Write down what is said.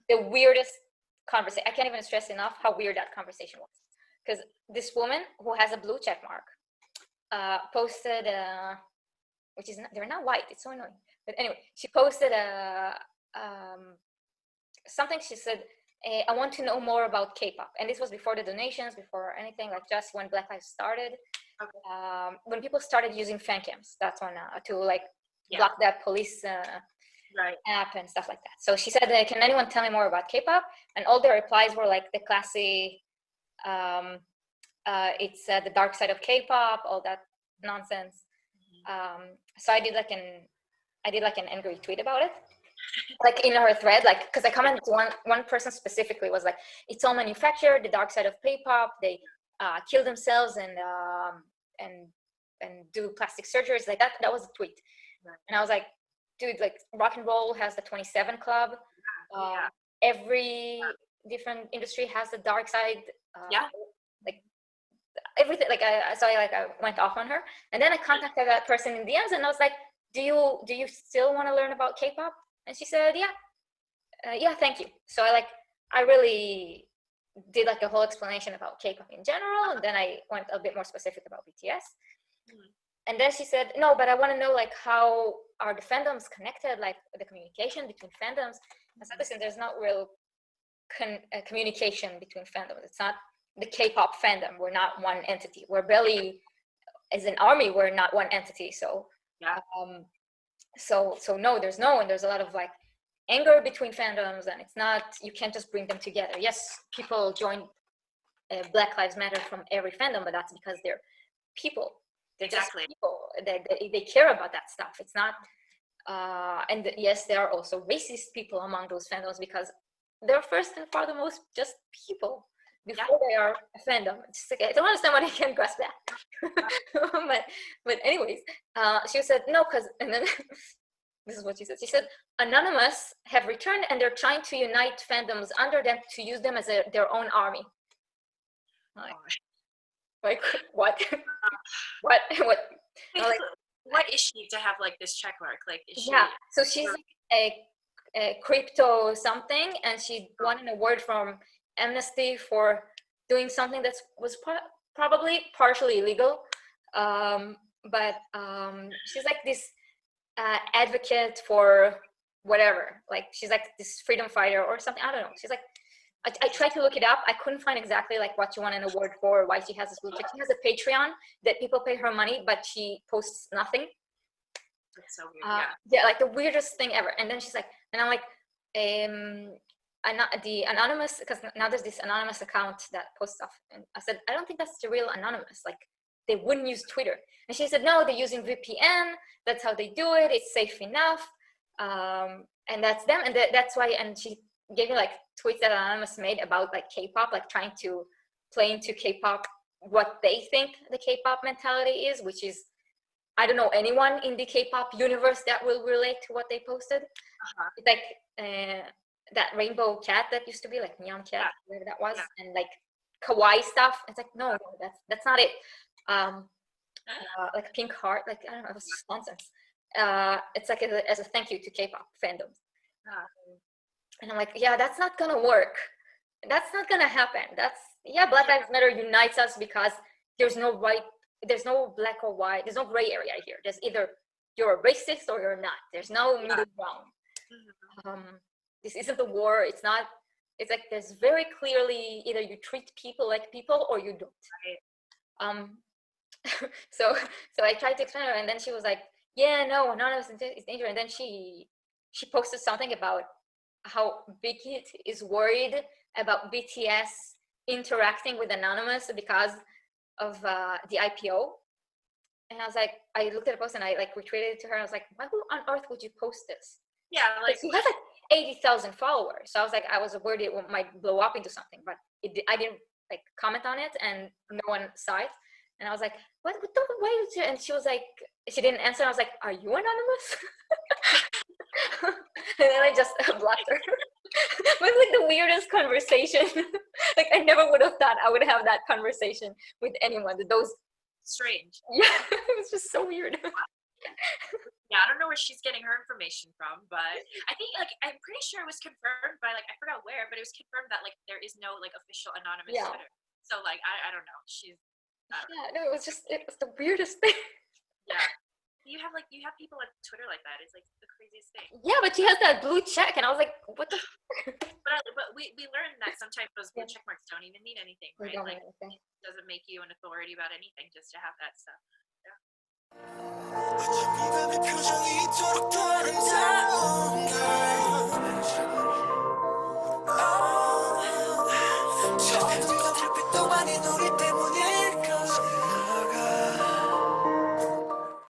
the weirdest conversation. I can't even stress enough how weird that conversation was. Because this woman who has a blue check mark posted, which is not, they're not white. It's so annoying. But anyway, she posted something. She said, I want to know more about K-pop. And this was before the donations, before anything, like just when Black Lives started. Okay. When people started using fan cams, that's when to like block that police app and stuff like that. So she said, can anyone tell me more about K-pop? And all the replies were like the classy, it's the dark side of K-pop, all that nonsense. So I did like an angry tweet about it, like in her thread, like, because I commented to one person specifically was like, it's all manufactured, the dark side of K-pop, they kill themselves and do plastic surgeries, like that. That was a tweet. And I was like, dude, like rock and roll has the 27 Club. Every different industry has the dark side. Like everything. Like I went off on her, and then I contacted that person in DMs, and I was like, do you still want to learn about K-pop? And she said, yeah, thank you. So I really did like a whole explanation about K-pop in general, and then I went a bit more specific about BTS. And then she said, no, but I want to know like how are the fandoms connected, like the communication between fandoms. I said, listen, there's not real communication between fandoms. It's not the K-pop fandom. We're not one entity. We're barely, as an army, we're not one entity. So so no, there's a lot of like anger between fandoms, and it's not, you can't just bring them together. Yes, people join Black Lives Matter from every fandom, but that's because they're people. They're just people. They care about that stuff. It's not, and yes, there are also racist people among those fandoms because they're first and foremost just people before they are a fandom. It's just like, I don't understand why they can't grasp that. but anyways, she said no, because, and then this is what she said. She said, Anonymous have returned and they're trying to unite fandoms under them to use them as their own army. Like what? what? What is she to have like this check mark? Like, is she? So she's like a crypto something, and she won an award from Amnesty for doing something that was probably partially illegal, but she's like this advocate for whatever. Like she's like this freedom fighter or something. I don't know. She's like, I tried to look it up. I couldn't find exactly like what she won an award for, why she has this blue check. She has a Patreon that people pay her money, but she posts nothing. That's so weird. Yeah, like the weirdest thing ever. And then she's like, and I'm like, the anonymous, because now there's this anonymous account that posts stuff. And I said, I don't think that's the real anonymous. Like they wouldn't use Twitter. And she said, no, they're using VPN. That's how they do it. It's safe enough. And that's them. And that's why, and she gave me like tweets that Anonymous made about like K-pop, like trying to play into K-pop what they think the K-pop mentality is, which is, I don't know anyone in the K-pop universe that will relate to what they posted. It's like that rainbow cat that used to be like neon cat, whatever that was, and like kawaii stuff. It's like, no, that's not it. Like a pink heart, like I don't know, it was just nonsense. It's like as a thank you to K-pop fandoms. And I'm like, yeah, that's not gonna work. That's not gonna happen. Black Lives Matter unites us because there's no black or white, there's no gray area here. There's either you're a racist or you're not. There's no middle ground. This isn't a war. It's not. It's like there's very clearly either you treat people like people or you don't. So I tried to explain her, and then she was like, yeah, no, Anonymous is dangerous. And then she posted something about how Big Hit is worried about BTS interacting with Anonymous because of the IPO. And I was like, I looked at the post and I like retweeted it to her. I was like, why on earth would you post this? Yeah, like she has like 80,000 followers. So I was worried it might blow up into something, but I didn't like comment on it, and no one saw it. And I was like, what the why did you? And she was like, she didn't answer. I was like, are you Anonymous? And then I just blocked her. It was like the weirdest conversation. Like I never would have thought I would have that conversation with anyone. Those strange. Yeah, it was just so weird. Yeah, I don't know where she's getting her information from, but I think like I'm pretty sure it was confirmed by like I forgot where, but it was confirmed that like there is no like official anonymous Yeah. Twitter. So like I don't know. I don't know. Yeah, no, it was the weirdest thing. Yeah. You have people on Twitter like that. It's like the craziest thing. Yeah, but she has that blue check, and I was like, what the? But we learned that sometimes those blue Yeah. check marks don't even mean anything, They right? don't Like mean anything. it doesn't make you an authority about anything just to have that stuff. Yeah. 어쩜 네가 내 표정이 이토록 아름다운가